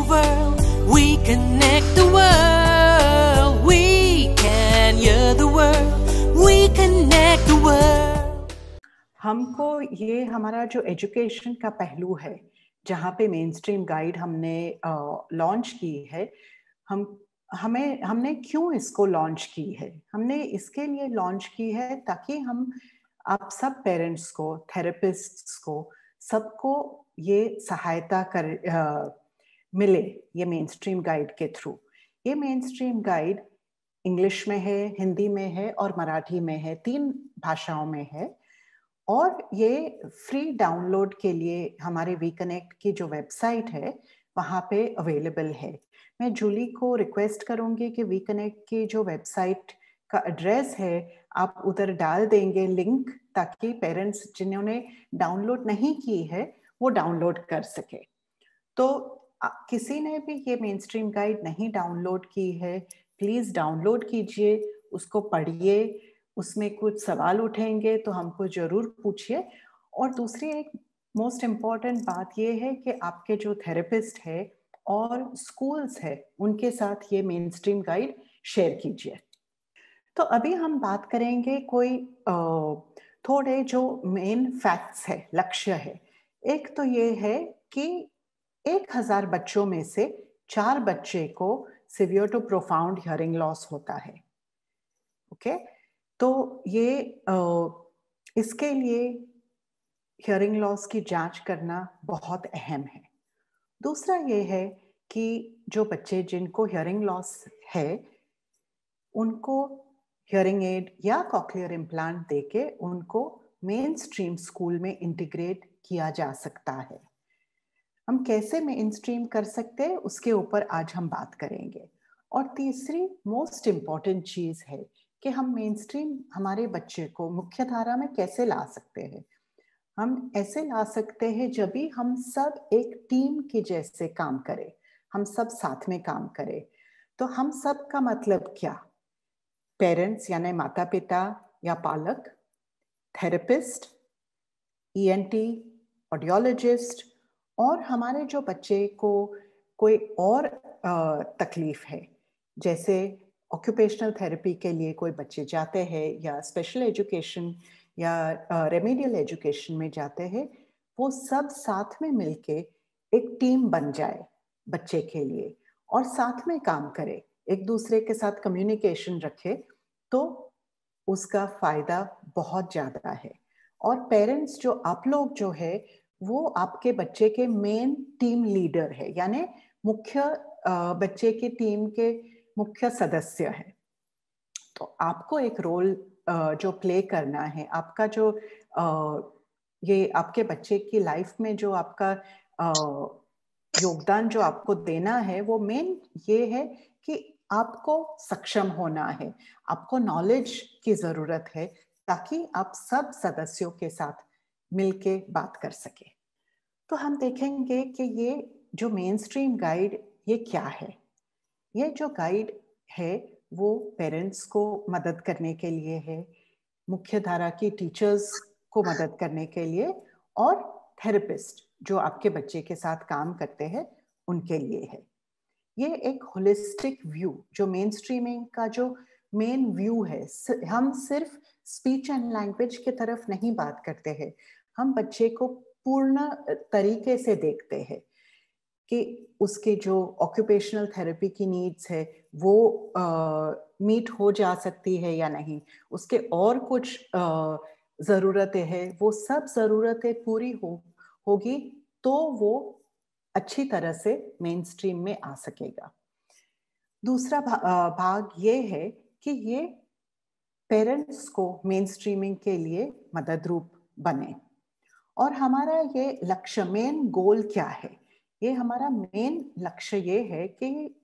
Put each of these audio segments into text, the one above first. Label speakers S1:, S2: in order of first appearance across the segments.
S1: world, we connect the world, we can hear the world, we connect the world.
S2: हमको ये हमारा जो education का पहलू है, जहाँ पे मेन स्ट्रीम गाइड हमने लॉन्च की है, हमने क्यों इसको लॉन्च की है? हमने इसके लिए लॉन्च की है ताकि हम आप सब पेरेंट्स को, थेरेपिस्ट्स को, सबको ये सहायता मिले ये मेन स्ट्रीम गाइड के थ्रू। ये मेन स्ट्रीम गाइड इंग्लिश में है, हिंदी में है और मराठी में है, 3 भाषाओं में है। और ये फ्री डाउनलोड के लिए हमारे वी कनेक्ट की जो वेबसाइट है वहाँ पे अवेलेबल है। मैं जूली को रिक्वेस्ट करूँगी कि वी कनेक्ट की जो वेबसाइट का एड्रेस है आप उधर डाल देंगे लिंक, ताकि पेरेंट्स जिन्होंने डाउनलोड नहीं की है वो डाउनलोड कर सके। तो किसी ने भी ये मेन स्ट्रीम गाइड नहीं डाउनलोड की है, प्लीज़ डाउनलोड कीजिए, उसको पढ़िए, उसमें कुछ सवाल उठेंगे तो हमको ज़रूर पूछिए। और दूसरी एक मोस्ट इम्पॉर्टेंट बात ये है कि आपके जो थेरेपिस्ट है और स्कूल्स है उनके साथ ये मेन स्ट्रीम गाइड शेयर कीजिए। तो अभी हम बात करेंगे कोई थोड़े जो मेन फैक्ट्स है, लक्ष्य है। एक तो ये है कि 1000 बच्चों में से 4 बच्चे को severe to profound hearing loss होता है। ओके, तो ये इसके लिए हियरिंग लॉस की जांच करना बहुत अहम है। दूसरा ये है कि जो बच्चे जिनको हियरिंग लॉस है उनको हियरिंग एड या कॉक्लियर इम्प्लांट देके उनको मेन स्ट्रीम स्कूल में इंटीग्रेट किया जा सकता है। हम कैसे मेन स्ट्रीम कर सकते हैं उसके ऊपर आज हम बात करेंगे। और तीसरी मोस्ट इम्पॉर्टेंट चीज़ है कि हम मेन स्ट्रीम हमारे बच्चे को मुख्य धारा में कैसे ला सकते हैं। हम ऐसे ला सकते हैं जब भी हम सब एक टीम के जैसे काम करें, हम सब साथ में काम करें। तो हम सब का मतलब क्या? पेरेंट्स यानी माता पिता या पालक, थेरेपिस्ट, ईएनटी, ऑडियोलॉजिस्ट, और हमारे जो बच्चे को कोई और तकलीफ है, जैसे ऑक्यूपेशनल थेरेपी के लिए कोई बच्चे जाते हैं या स्पेशल एजुकेशन या रेमेडियल एजुकेशन में जाते हैं, वो सब साथ में मिलके एक टीम बन जाए बच्चे के लिए और साथ में काम करे, एक दूसरे के साथ कम्युनिकेशन रखे, तो उसका फायदा बहुत ज़्यादा है। और पेरेंट्स जो आप लोग जो है वो आपके बच्चे के मेन टीम लीडर है, यानी मुख्य बच्चे की टीम के मुख्य सदस्य है। तो आपको एक रोल जो प्ले करना है, आपका जो ये आपके बच्चे की लाइफ में जो आपका योगदान जो आपको देना है वो मेन ये है कि आपको सक्षम होना है, आपको नॉलेज की ज़रूरत है ताकि आप सब सदस्यों के साथ मिलके बात कर सके। तो हम देखेंगे कि ये जो मेन स्ट्रीम गाइड ये क्या है। ये जो गाइड है वो पेरेंट्स को मदद करने के लिए है, मुख्य धारा की टीचर्स को मदद करने के लिए, और थेरेपिस्ट जो आपके बच्चे के साथ काम करते हैं उनके लिए है। ये एक होलिस्टिक व्यू जो मेन स्ट्रीमिंग का जो मेन व्यू है, हम सिर्फ स्पीच एंड लैंग्वेज की तरफ नहीं बात करते हैं, हम बच्चे को पूर्ण तरीके से देखते हैं कि उसके जो ऑक्यूपेशनल थेरेपी की नीड्स है वो मीट हो जा सकती है या नहीं, उसके और कुछ ज़रूरतें हैं, वो सब ज़रूरतें पूरी होगी तो वो अच्छी तरह से मेन स्ट्रीम में आ सकेगा। दूसरा भाग ये है कि ये पेरेंट्स को मेन स्ट्रीमिंग के लिए मदद रूप बने। और हमारा ये लक्ष्य, मेन गोल क्या है? ये हमारा मेन लक्ष्य ये है कि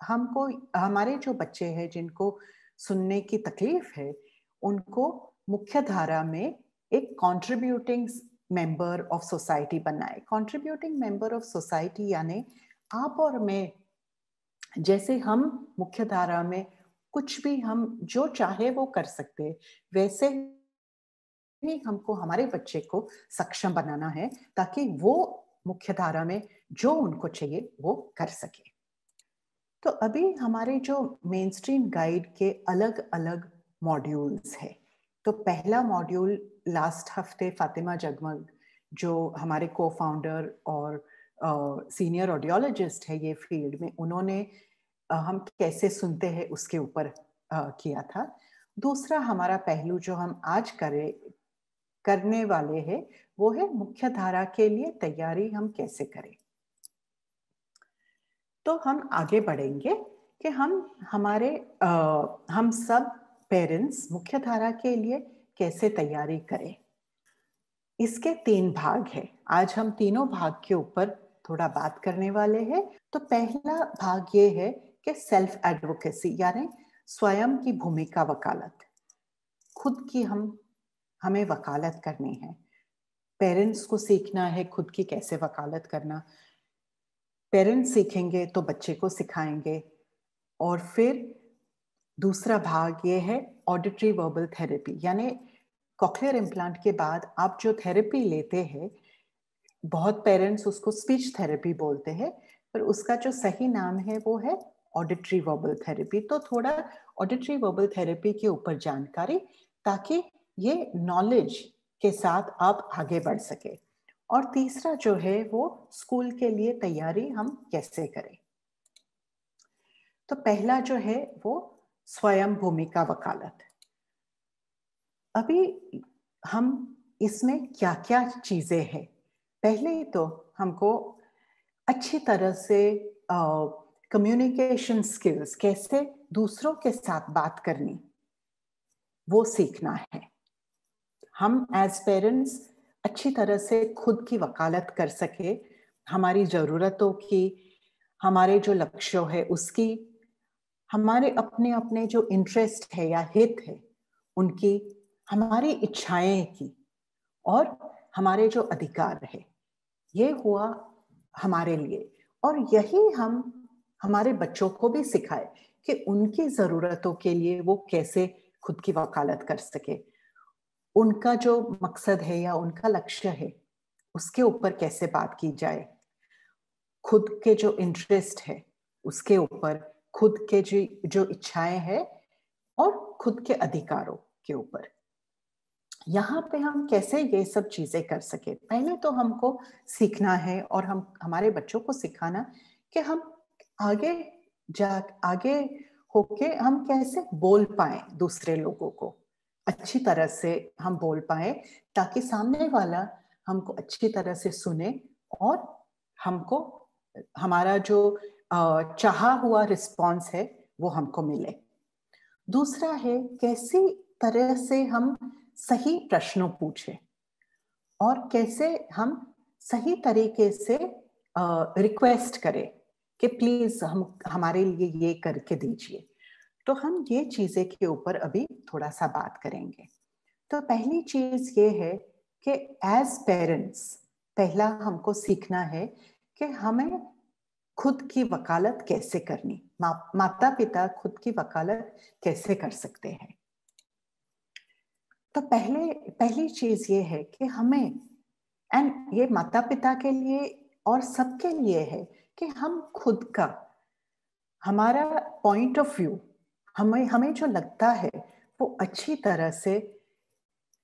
S2: हमको हमारे जो बच्चे हैं जिनको सुनने की तकलीफ है उनको मुख्य धारा में एक कंट्रीब्यूटिंग मेंबर ऑफ सोसाइटी बनाए। कंट्रीब्यूटिंग मेंबर ऑफ सोसाइटी यानी आप और मैं, जैसे हम मुख्य धारा में कुछ भी हम जो चाहे वो कर सकते हैं, वैसे ही हमको हमारे बच्चे को सक्षम बनाना है ताकि वो मुख्य धारा में जो उनको चाहिए वो कर सके। तो अभी हमारे जो मेन स्ट्रीम गाइड के अलग अलग मॉड्यूल्स है। तो पहला मॉड्यूल लास्ट हफ्ते फातिमा जगमग जो हमारे को फाउंडर और सीनियर ऑडियोलॉजिस्ट है ये फील्ड में, उन्होंने हम कैसे सुनते हैं उसके ऊपर किया था। दूसरा हमारा पहलू जो हम आज करने वाले हैं वो है मुख्य धारा के लिए तैयारी हम कैसे करें। तो हम आगे बढ़ेंगे कि हम सब पेरेंट्स मुख्य धारा के लिए कैसे तैयारी करें। इसके 3 भाग हैं। आज हम तीनों भाग के ऊपर थोड़ा बात करने वाले हैं। तो पहला भाग ये है कि सेल्फ एडवोकेसी, यानी स्वयं की भूमिका वकालत। खुद की हमें वकालत करनी है। पेरेंट्स को सीखना है खुद की कैसे वकालत करना। पेरेंट्स सीखेंगे तो बच्चे को सिखाएंगे। और फिर दूसरा भाग ये है ऑडिटरी वर्बल थेरेपी, यानी कॉक्लियर इम्प्लांट के बाद आप जो थेरेपी लेते हैं, बहुत पेरेंट्स उसको स्पीच थेरेपी बोलते हैं, पर उसका जो सही नाम है वो है ऑडिटरी वर्बल थेरेपी। तो थोड़ा ऑडिटरी वर्बल थेरेपी के ऊपर जानकारी, ताकि ये नॉलेज के साथ आप आगे बढ़ सके। और तीसरा जो है वो स्कूल के लिए तैयारी हम कैसे करें। तो पहला जो है वो स्वयं भूमिका वकालत। अभी हम इसमें क्या क्या चीजें हैं। पहले तो हमको अच्छी तरह से कम्युनिकेशन स्किल्स, कैसे दूसरों के साथ बात करनी, वो सीखना है। हम एज पेरेंट्स अच्छी तरह से खुद की वकालत कर सके, हमारी ज़रूरतों की, हमारे जो लक्ष्य है उसकी, हमारे अपने अपने जो इंटरेस्ट है या हित है उनकी, हमारी इच्छाएं की, और हमारे जो अधिकार है, ये हुआ हमारे लिए। और यही हम हमारे बच्चों को भी सिखाए कि उनकी ज़रूरतों के लिए वो कैसे खुद की वकालत कर सके। उनका जो मकसद है या उनका लक्ष्य है उसके ऊपर कैसे बात की जाए, खुद के जो इंटरेस्ट है उसके ऊपर, खुद के जो इच्छाएं हैं और खुद के अधिकारों के ऊपर, यहाँ पे हम कैसे ये सब चीजें कर सके। पहले तो हमको सीखना है और हमारे बच्चों को सिखाना कि हम आगे होके हम कैसे बोल पाए, दूसरे लोगों को अच्छी तरह से हम बोल पाए, ताकि सामने वाला हमको अच्छी तरह से सुने और हमको हमारा जो चाहा हुआ रिस्पॉन्स है वो हमको मिले। दूसरा है कैसी तरह से हम सही प्रश्नों पूछे और कैसे हम सही तरीके से रिक्वेस्ट करें कि प्लीज हमारे लिए ये करके दीजिए। तो हम ये चीजें के ऊपर अभी थोड़ा सा बात करेंगे। तो पहली चीज ये है कि एज पेरेंट्स पहला हमको सीखना है कि हमें खुद की वकालत कैसे करनी, माता पिता खुद की वकालत कैसे कर सकते हैं। तो पहली चीज ये है कि हमें, एंड ये माता पिता के लिए और सबके लिए है, कि हम खुद का, हमारा पॉइंट ऑफ व्यू, हमें जो लगता है वो अच्छी तरह से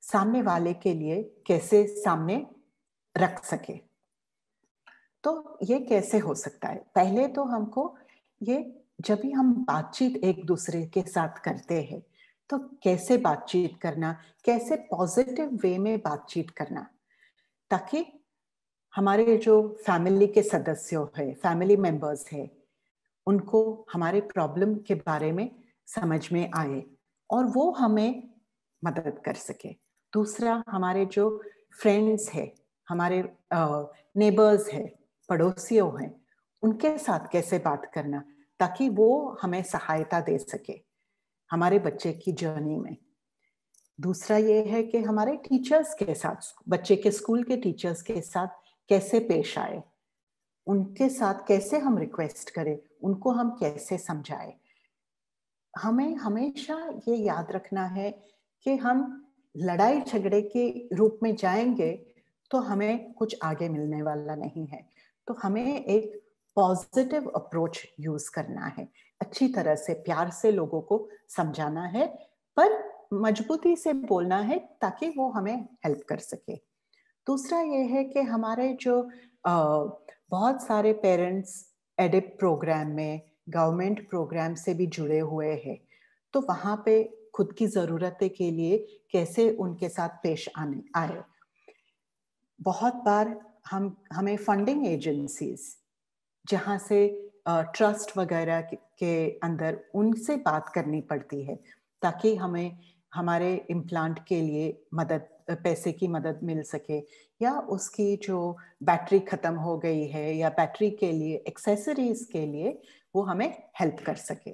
S2: सामने वाले के लिए कैसे सामने रख सके। तो ये कैसे हो सकता है। पहले तो हमको ये, जब भी हम बातचीत एक दूसरे के साथ करते हैं तो कैसे बातचीत करना, कैसे पॉजिटिव वे में बातचीत करना, ताकि हमारे जो फैमिली के सदस्य है, फैमिली मेंबर्स है, उनको हमारे प्रॉब्लम के बारे में समझ में आए और वो हमें मदद कर सके। दूसरा, हमारे जो फ्रेंड्स है, हमारे नेबर्स है, पड़ोसियों हैं, उनके साथ कैसे बात करना, ताकि वो हमें सहायता दे सके हमारे बच्चे की जर्नी में। दूसरा ये है कि हमारे टीचर्स के साथ, बच्चे के स्कूल के टीचर्स के साथ कैसे पेश आए, उनके साथ कैसे हम रिक्वेस्ट करें, उनको हम कैसे समझाएं। हमें हमेशा ये याद रखना है कि हम लड़ाई झगड़े के रूप में जाएंगे तो हमें कुछ आगे मिलने वाला नहीं है। तो हमें एक पॉजिटिव अप्रोच यूज करना है, अच्छी तरह से प्यार से लोगों को समझाना है, पर मजबूती से बोलना है ताकि वो हमें हेल्प कर सके। दूसरा ये है कि हमारे जो बहुत सारे पेरेंट्स एडिप प्रोग्राम में, गवर्नमेंट प्रोग्राम से भी जुड़े हुए हैं, तो वहाँ पे खुद की ज़रूरतें के लिए कैसे उनके साथ पेश आने आए। बहुत बार हमें फंडिंग एजेंसीज जहाँ से ट्रस्ट वगैरह के अंदर उनसे बात करनी पड़ती है ताकि हमें हमारे इम्प्लांट के लिए पैसे की मदद मिल सके, या उसकी जो बैटरी ख़त्म हो गई है या बैटरी के लिए एक्सेसरीज के लिए वो हमें हेल्प कर सके,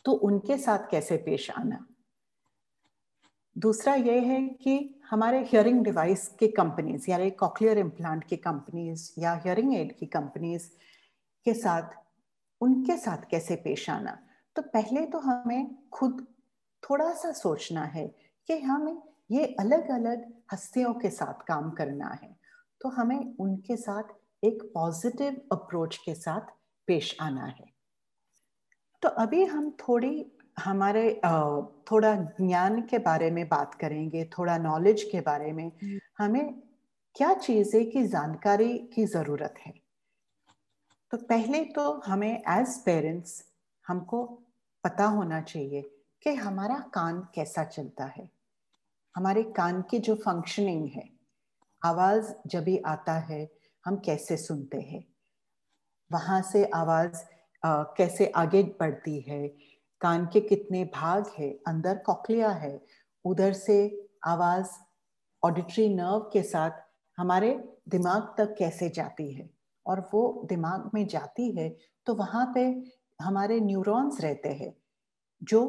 S2: तो उनके साथ कैसे पेश आना। दूसरा ये है कि हमारे हियरिंग डिवाइस के कंपनीज यानी कॉक्लियर इम्प्लांट की कंपनीज या हियरिंग एड की कंपनीज के साथ, उनके साथ कैसे पेश आना। तो पहले तो हमें खुद थोड़ा सा सोचना है कि हमें ये अलग अलग हस्तियों के साथ काम करना है, तो हमें उनके साथ एक पॉजिटिव अप्रोच के साथ पेश आना है। तो अभी हम हमारे थोड़ा ज्ञान के बारे में बात करेंगे, थोड़ा नॉलेज के बारे में। हमें क्या चीज़ें की जानकारी की ज़रूरत है। तो पहले तो हमें एज पेरेंट्स हमको पता होना चाहिए कि हमारा कान कैसा चलता है, हमारे कान की जो फंक्शनिंग है, आवाज़ जब भी आता है हम कैसे सुनते हैं, वहाँ से आवाज़ कैसे आगे बढ़ती है, कान के कितने भाग है, अंदर कॉक्लिया है, उधर से आवाज़ ऑडिटरी नर्व के साथ हमारे दिमाग तक कैसे जाती है, और वो दिमाग में जाती है तो वहाँ पे हमारे न्यूरॉन्स रहते हैं जो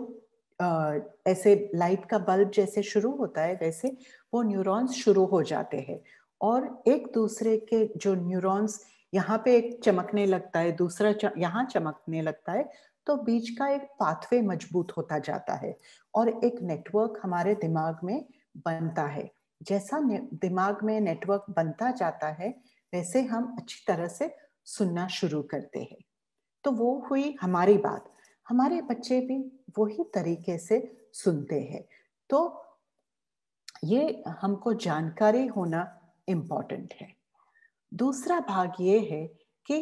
S2: ऐसे लाइट का बल्ब जैसे शुरू होता है वैसे वो न्यूरॉन्स शुरू हो जाते हैं, और एक दूसरे के जो न्यूरॉन्स यहाँ पे एक चमकने लगता है, दूसरा यहाँ चमकने लगता है, तो बीच का एक पाथवे मजबूत होता जाता है और एक नेटवर्क हमारे दिमाग में बनता है। जैसा दिमाग में नेटवर्क बनता जाता है वैसे हम अच्छी तरह से सुनना शुरू करते हैं। तो वो हुई हमारी बात। हमारे बच्चे भी वही तरीके से सुनते हैं। तो ये हमको जानकारी होना इम्पोर्टेंट है। दूसरा भाग ये है कि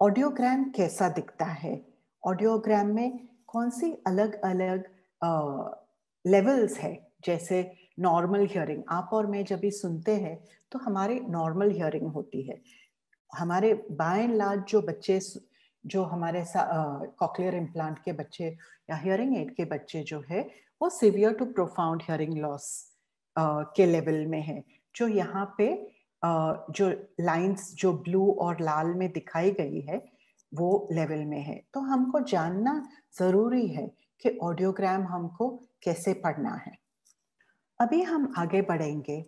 S2: ऑडियोग्राम कैसा दिखता है, ऑडियोग्राम में कौन सी अलग अलग लेवल्स है। जैसे नॉर्मल हियरिंग, आप और मैं जब भी सुनते हैं तो हमारी नॉर्मल हियरिंग होती है। हमारे बाय एंड लार्ज जो बच्चे, जो हमारे कॉक्लियर इम्प्लांट के बच्चे या हियरिंग एड के बच्चे जो है वो severe to profound hearing loss के लेवल में है, जो यहाँ पे जो लाइंस जो ब्लू और लाल में दिखाई गई है वो लेवल में है। तो हमको जानना जरूरी है कि ऑडियोग्राम हमको कैसे पढ़ना है। अभी हम आगे बढ़ेंगे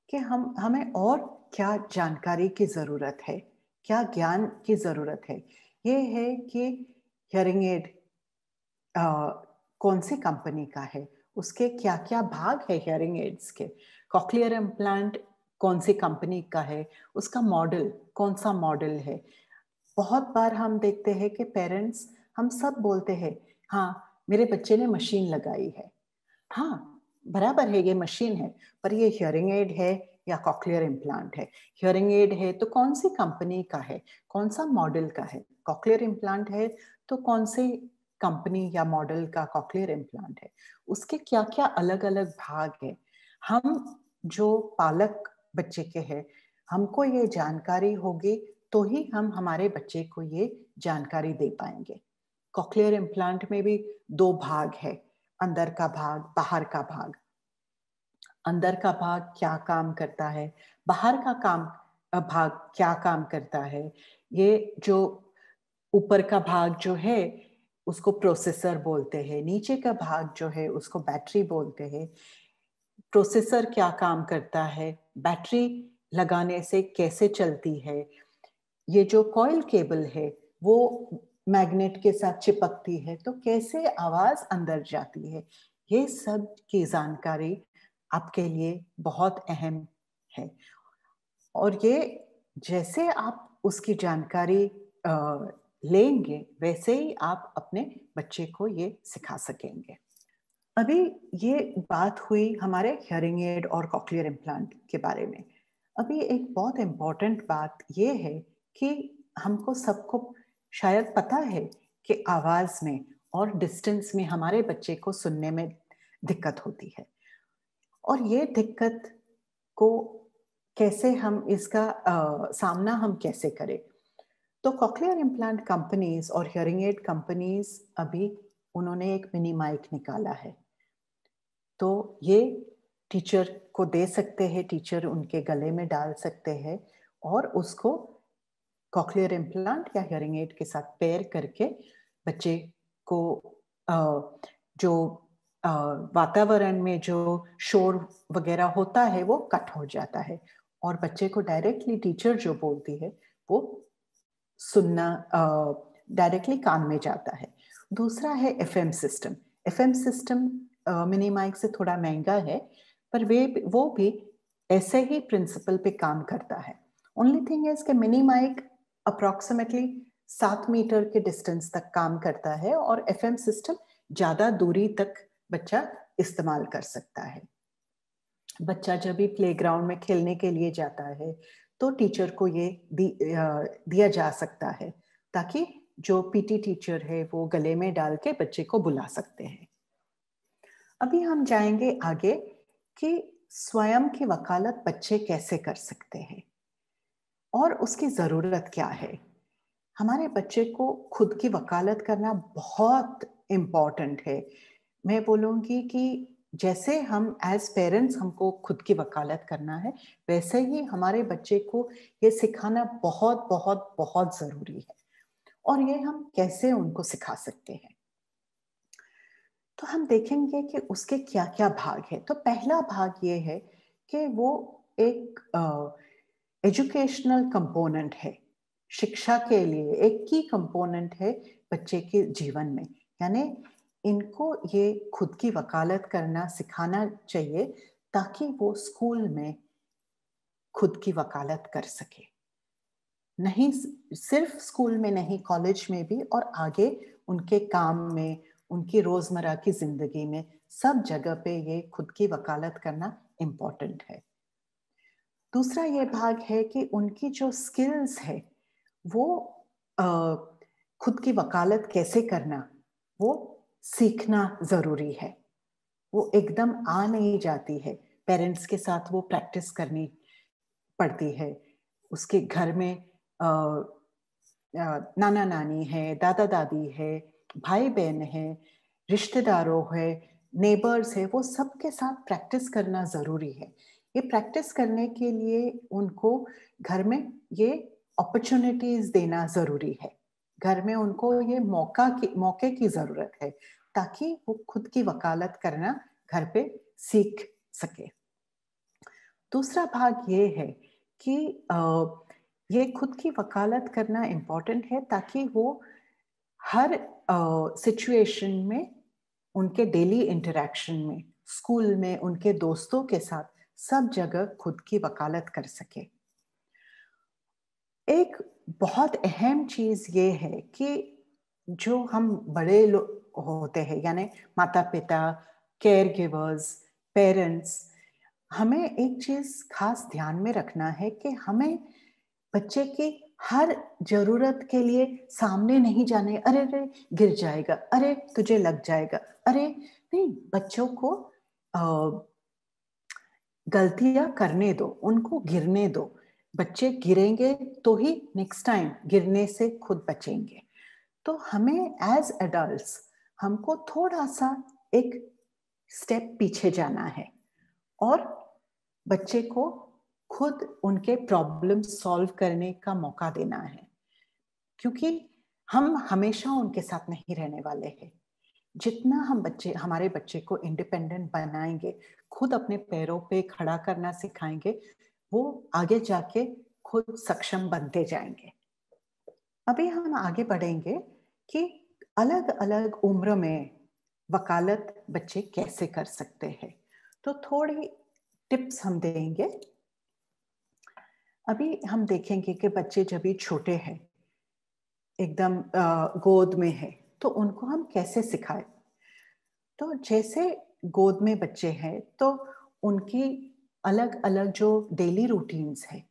S2: कि हमें और क्या जानकारी की ज़रूरत है, क्या ज्ञान की ज़रूरत है। ये है कि हियरिंग एड कौन सी कंपनी का है, उसके क्या क्या भाग है हियरिंग एड्स के, कॉक्लियर इम्प्लांट कौन सी कंपनी का है, उसका मॉडल कौन सा मॉडल है। बहुत बार हम देखते हैं कि पेरेंट्स हम सब बोलते हैं हाँ मेरे बच्चे ने मशीन लगाई है। हाँ बराबर है, ये मशीन है, पर ये हियरिंग एड है या कॉक्लियर इम्प्लांट है। हियरिंग एड है तो कौन सी कंपनी का है, कौन सा मॉडल का है। कॉक्लियर इम्प्लांट है तो कौन सी कंपनी या मॉडल का कॉक्लियर इम्प्लांट है, उसके क्या क्या अलग अलग भाग है। हम जो पालक बच्चे के हैं हमको ये जानकारी होगी तो ही हम हमारे बच्चे को ये जानकारी दे पाएंगे। कॉक्लियर इम्प्लांट में भी दो भाग है, अंदर का भाग, बाहर का भाग। अंदर का भाग क्या काम करता है, बाहर का भाग क्या काम करता है। ये जो ऊपर का भाग जो है उसको प्रोसेसर बोलते हैं, नीचे का भाग जो है उसको बैटरी बोलते हैं। प्रोसेसर क्या काम करता है, बैटरी लगाने से कैसे चलती है, ये जो कॉइल केबल है वो मैग्नेट के साथ चिपकती है तो कैसे आवाज अंदर जाती है। ये सब की जानकारी आपके लिए बहुत अहम है। और ये जैसे आप उसकी जानकारी लेंगे वैसे ही आप अपने बच्चे को ये सिखा सकेंगे। अभी ये बात हुई हमारे हियरिंग एड और कॉक्लियर इम्प्लांट के बारे में। अभी एक बहुत इम्पोर्टेंट बात ये है कि हमको सबको शायद पता है कि आवाज में और डिस्टेंस में हमारे बच्चे को सुनने में दिक्कत होती है, और ये दिक्कत को कैसे हम इसका सामना हम कैसे करें। तो कॉक्लियर इम्प्लांट कंपनीज और हियरिंग एड कंपनीज अभी उन्होंने एक मिनी माइक निकाला है, तो ये टीचर को दे सकते हैं, टीचर उनके गले में डाल सकते हैं और उसको कॉक्लियर इम्प्लांट या हियरिंग एड के साथ पेयर करके बच्चे को जो वातावरण में जो शोर वगैरह होता है वो कट हो जाता है और बच्चे को डायरेक्टली टीचर जो बोलती है वो सुनना डायरेक्टली कान में जाता है। दूसरा है FM system. FM system mini mic से थोड़ा महंगा है, पर वो भी ऐसे ही प्रिंसिपल पे काम करता है। ओनली थिंग इज कि मिनी माइक अप्रोक्सीमेटली 7 मीटर के डिस्टेंस तक काम करता है और एफएम सिस्टम ज्यादा दूरी तक बच्चा इस्तेमाल कर सकता है। बच्चा जब भी प्लेग्राउंड में खेलने के लिए जाता है तो टीचर को ये दिया जा सकता है ताकि जो पीटी टीचर है वो गले में डाल के बच्चे को बुला सकते हैं। अभी हम जाएंगे आगे कि स्वयं की वकालत बच्चे कैसे कर सकते हैं और उसकी ज़रूरत क्या है। हमारे बच्चे को खुद की वकालत करना बहुत इम्पॉर्टेंट है। मैं बोलूँगी कि जैसे हम एज पेरेंट्स हमको खुद की वकालत करना है, वैसे ही हमारे बच्चे को ये सिखाना बहुत बहुत बहुत ज़रूरी है। और ये हम कैसे उनको सिखा सकते हैं, तो हम देखेंगे कि उसके क्या क्या भाग है। तो पहला भाग ये है कि वो एक एजुकेशनल कंपोनेंट है, शिक्षा के लिए एक की कंपोनेंट है बच्चे के जीवन में। यानी इनको ये खुद की वकालत करना सिखाना चाहिए ताकि वो स्कूल में खुद की वकालत कर सके। नहीं सिर्फ स्कूल में नहीं, कॉलेज में भी और आगे उनके काम में, उनकी रोजमर्रा की जिंदगी में, सब जगह पे ये खुद की वकालत करना इम्पोर्टेंट है। दूसरा ये भाग है कि उनकी जो स्किल्स है वो खुद की वकालत कैसे करना वो सीखना ज़रूरी है। वो एकदम आ नहीं जाती है, पेरेंट्स के साथ वो प्रैक्टिस करनी पड़ती है। उसके घर में नाना नानी है, दादा दादी है, भाई बहन है, रिश्तेदारों है, नेबर्स है, वो सबके साथ प्रैक्टिस करना ज़रूरी है। ये प्रैक्टिस करने के लिए उनको घर में ये अपॉर्चुनिटीज़ देना ज़रूरी है। घर में उनको ये मौके की ज़रूरत है ताकि वो खुद की वकालत करना घर पे सीख सके। दूसरा भाग ये है कि ये खुद की वकालत करना इम्पोर्टेंट है ताकि वो हर सिचुएशन में, उनके डेली इंटरेक्शन में, स्कूल में, उनके दोस्तों के साथ, सब जगह खुद की वकालत कर सके। एक बहुत अहम चीज ये है कि जो हम बड़े लोग होते हैं यानी माता पिता, केयर गिवर्स, पेरेंट्स, हमें एक चीज खास ध्यान में रखना है कि हमें बच्चे की हर जरूरत के लिए सामने नहीं जाने, अरे अरे गिर जाएगा, अरे तुझे लग जाएगा, अरे नहीं, बच्चों को गलतियां करने दो, उनको गिरने दो। बच्चे गिरेंगे तो ही नेक्स्ट टाइम गिरने से खुद बचेंगे। तो हमें एज एडल्ट्स हमको थोड़ा सा एक स्टेप पीछे जाना है और बच्चे को खुद उनके प्रॉब्लम सॉल्व करने का मौका देना है, क्योंकि हम हमेशा उनके साथ नहीं रहने वाले हैं। जितना हम हमारे बच्चे को इंडिपेंडेंट बनाएंगे, खुद अपने पैरों पे खड़ा करना सिखाएंगे, वो आगे जाके खुद सक्षम बनते जाएंगे। अभी हम आगे बढ़ेंगे कि अलग अलग उम्र में वकालत बच्चे कैसे कर सकते हैं। तो थोड़ी टिप्स हम देंगे। अभी हम देखेंगे कि बच्चे जब भी छोटे हैं, एकदम गोद में है, तो उनको हम कैसे सिखाएं। तो जैसे गोद में बच्चे हैं तो उनकी अलग अलग जो डेली रूटीन्स है,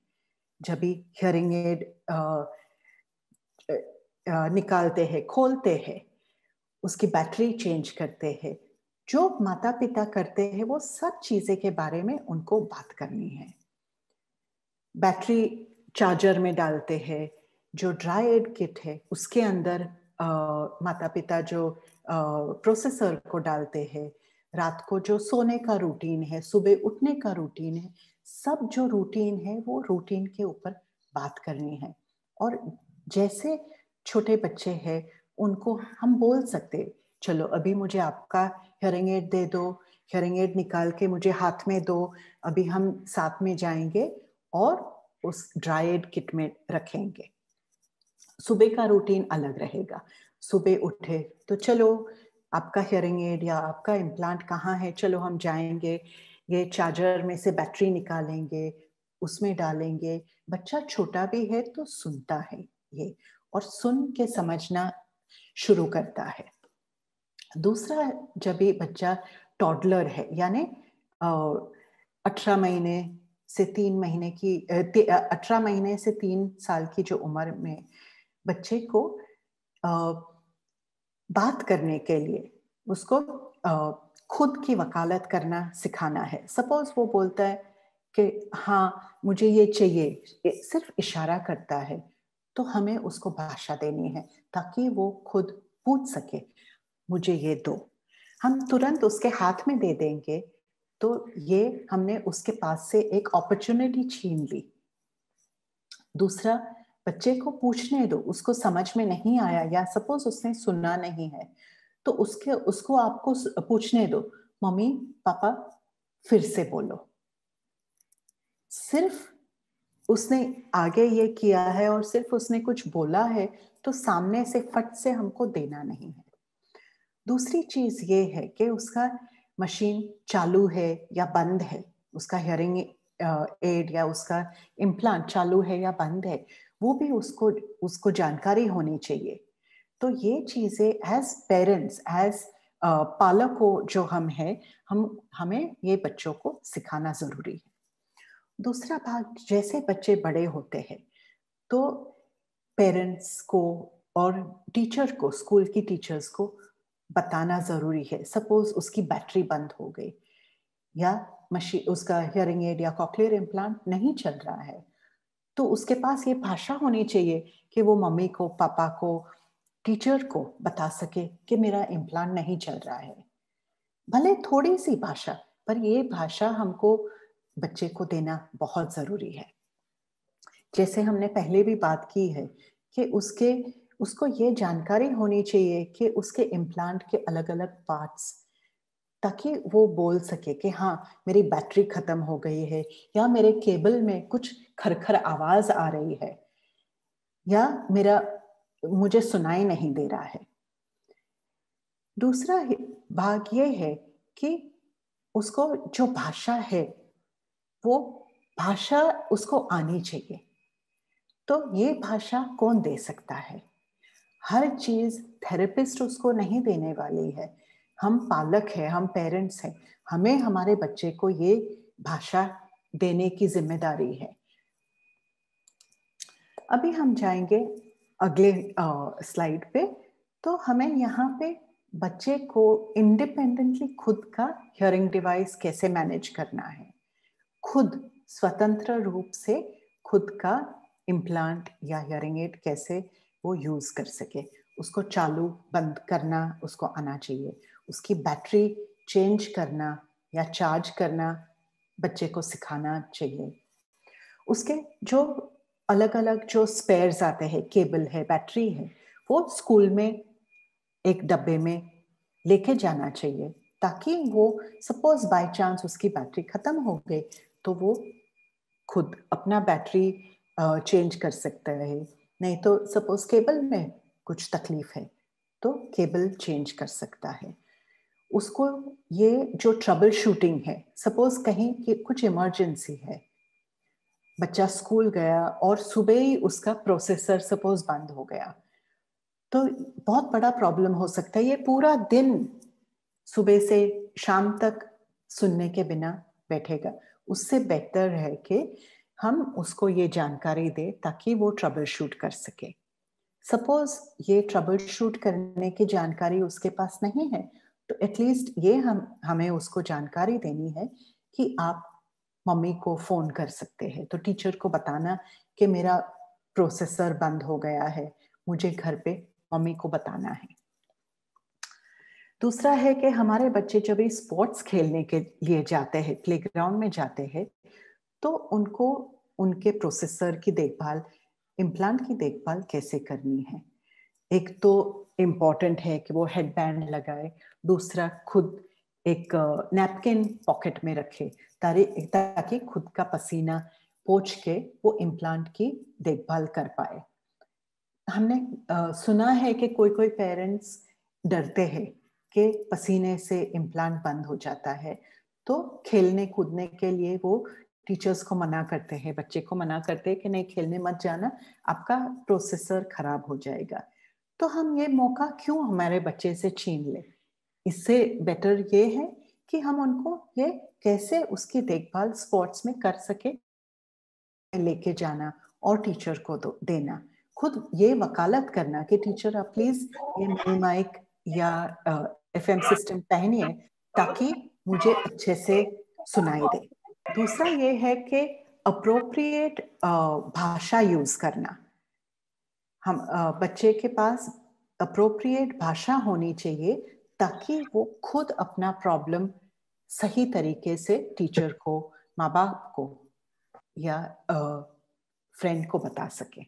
S2: जब भी हियरिंग एड निकालते हैं, खोलते हैं, उसकी बैटरी चेंज करते हैं, जो माता पिता करते हैं वो सब चीजें के बारे में उनको बात करनी है। बैटरी चार्जर में डालते हैं, जो ड्राई एड किट है उसके अंदर माता पिता जो प्रोसेसर को डालते हैं, रात को जो सोने का रूटीन है, सुबह उठने का रूटीन है, सब जो रूटीन है वो रूटीन के ऊपर बात करनी है। और जैसे छोटे बच्चे हैं उनको हम बोल सकते, चलो अभी मुझे आपका हियरिंग एड दे दो, हियरिंग एड निकाल के मुझे हाथ में दो, अभी हम साथ में जाएंगे और उस ड्राई एड किट में रखेंगे। सुबह का रूटीन अलग रहेगा। सुबह उठे तो चलो आपका हियरिंग एड या आपका इम्प्लांट कहाँ है, चलो हम जाएंगे, ये चार्जर में से बैटरी निकालेंगे, उसमें डालेंगे। बच्चा छोटा भी है तो सुनता है ये, और सुन के समझना शुरू करता है। दूसरा, जब भी बच्चा टॉडलर है, यानी 18 महीने से 3 महीने की 18 महीने से 3 साल की जो उम्र में बच्चे को बात करने के लिए उसको खुद की वकालत करना सिखाना है। सपोज वो बोलता है कि हाँ मुझे ये चाहिए, सिर्फ इशारा करता है, तो हमें उसको भाषा देनी है ताकि वो खुद पूछ सके मुझे ये दो। हम तुरंत उसके हाथ में दे देंगे तो ये हमने उसके पास से एक अपॉर्चुनिटी छीन ली। दूसरा, बच्चे को पूछने दो, उसको समझ में नहीं आया या सपोज उसने सुना नहीं है तो उसको आपको पूछने दो, मम्मी पापा फिर से बोलो। सिर्फ उसने आगे ये किया है और सिर्फ उसने कुछ बोला है तो सामने से फट से हमको देना नहीं है। दूसरी चीज ये है कि उसका मशीन चालू है या बंद है, उसका हियरिंग एड या उसका इम्प्लांट चालू है या बंद है, वो भी उसको जानकारी होनी चाहिए। तो ये चीजें एज पेरेंट्स, एज पालकों जो हम हैं, हमें ये बच्चों को सिखाना जरूरी है। दूसरा भाग, जैसे बच्चे बड़े होते हैं तो पेरेंट्स को और टीचर को, स्कूल की टीचर्स को बताना जरूरी है। सपोज उसकी बैटरी बंद हो गई या मशीन, उसका हियरिंग एड या कॉक्लियर इम्प्लांट नहीं चल रहा है, तो उसके पास ये भाषा होनी चाहिए कि वो मम्मी को, पापा को, टीचर को बता सके कि मेरा इम्प्लांट नहीं चल रहा है। भले थोड़ी सी भाषा, पर ये भाषा हमको बच्चे को देना बहुत जरूरी है। जैसे हमने पहले भी बात की है कि उसको ये जानकारी होनी चाहिए कि उसके इम्प्लांट के अलग अलग पार्ट्स, ताकि वो बोल सके कि हाँ मेरी बैटरी खत्म हो गई है, या मेरे केबल में कुछ खरखर आवाज आ रही है, या मुझे सुनाई नहीं दे रहा है। दूसरा भाग ये है कि उसको जो भाषा है वो भाषा उसको आनी चाहिए। तो ये भाषा कौन दे सकता है? हर चीज थेरेपिस्ट उसको नहीं देने वाली है। हम पालक हैं, हम पेरेंट्स हैं, हमें हमारे बच्चे को ये भाषा देने की जिम्मेदारी है। अभी हम जाएंगे अगले स्लाइड पे। तो हमें यहाँ पे बच्चे को इंडिपेंडेंटली खुद का हियरिंग डिवाइस कैसे मैनेज करना है, खुद स्वतंत्र रूप से खुद का इम्प्लांट या हियरिंग एड कैसे वो यूज कर सके, उसको चालू बंद करना उसको आना चाहिए, उसकी बैटरी चेंज करना या चार्ज करना बच्चे को सिखाना चाहिए। उसके जो अलग अलग जो स्पेयर्स आते हैं, केबल है, बैटरी है, वो स्कूल में एक डब्बे में लेके जाना चाहिए, ताकि वो सपोज बाय चांस उसकी बैटरी खत्म हो गई तो वो खुद अपना बैटरी चेंज कर सकता है। नहीं तो सपोज केबल में कुछ तकलीफ है तो केबल चेंज कर सकता है। उसको ये जो ट्रबल शूटिंग है, सपोज कहीं कि कुछ इमरजेंसी है, बच्चा स्कूल गया और सुबह ही उसका प्रोसेसर सपोज बंद हो गया, तो बहुत बड़ा प्रॉब्लम हो सकता है। ये पूरा दिन सुबह से शाम तक सुनने के बिना बैठेगा। उससे बेहतर है कि हम उसको ये जानकारी दें ताकि वो ट्रबल शूट कर सके। सपोज ये ट्रबल शूट करने की जानकारी उसके पास नहीं है, तो एटलीस्ट ये हमें उसको जानकारी देनी है कि आप मम्मी को फोन कर सकते हैं। तो टीचर को बताना कि मेरा प्रोसेसर बंद हो गया है, मुझे घर पे मम्मी को बताना है। दूसरा है कि हमारे बच्चे जब भी स्पोर्ट्स खेलने के लिए जाते हैं, प्लेग्राउंड में जाते हैं, तो उनको उनके प्रोसेसर की देखभाल, इम्प्लांट की देखभाल कैसे करनी है। एक तो इम्पॉर्टेंट है कि वो हेडबैंड लगाए, दूसरा खुद एक नैपकिन पॉकेट में रखे ताकि खुद का पसीना पोंछ के वो इम्प्लांट की देखभाल कर पाए। हमने सुना है कि कोई कोई पेरेंट्स डरते हैं कि पसीने से इम्प्लांट बंद हो जाता है, तो खेलने कूदने के लिए वो टीचर्स को मना करते हैं, बच्चे को मना करते हैं कि नहीं खेलने मत जाना, आपका प्रोसेसर खराब हो जाएगा। तो हम ये मौका क्यों हमारे बच्चे से छीन ले? इससे बेटर ये है कि हम उनको ये कैसे उसकी देखभाल स्पोर्ट्स में कर सके लेके जाना और टीचर को देना। खुद ये वकालत करना कि टीचर आप प्लीज ये मिनी माइक या एफएम सिस्टम पहनिए ताकि मुझे अच्छे से सुनाई दे। दूसरा ये है कि अप्रोप्रिएट भाषा यूज करना। हम बच्चे के पास अप्रोप्रिएट भाषा होनी चाहिए ताकि वो खुद अपना प्रॉब्लम सही तरीके से टीचर को, माँ बाप को या फ्रेंड को बता सके।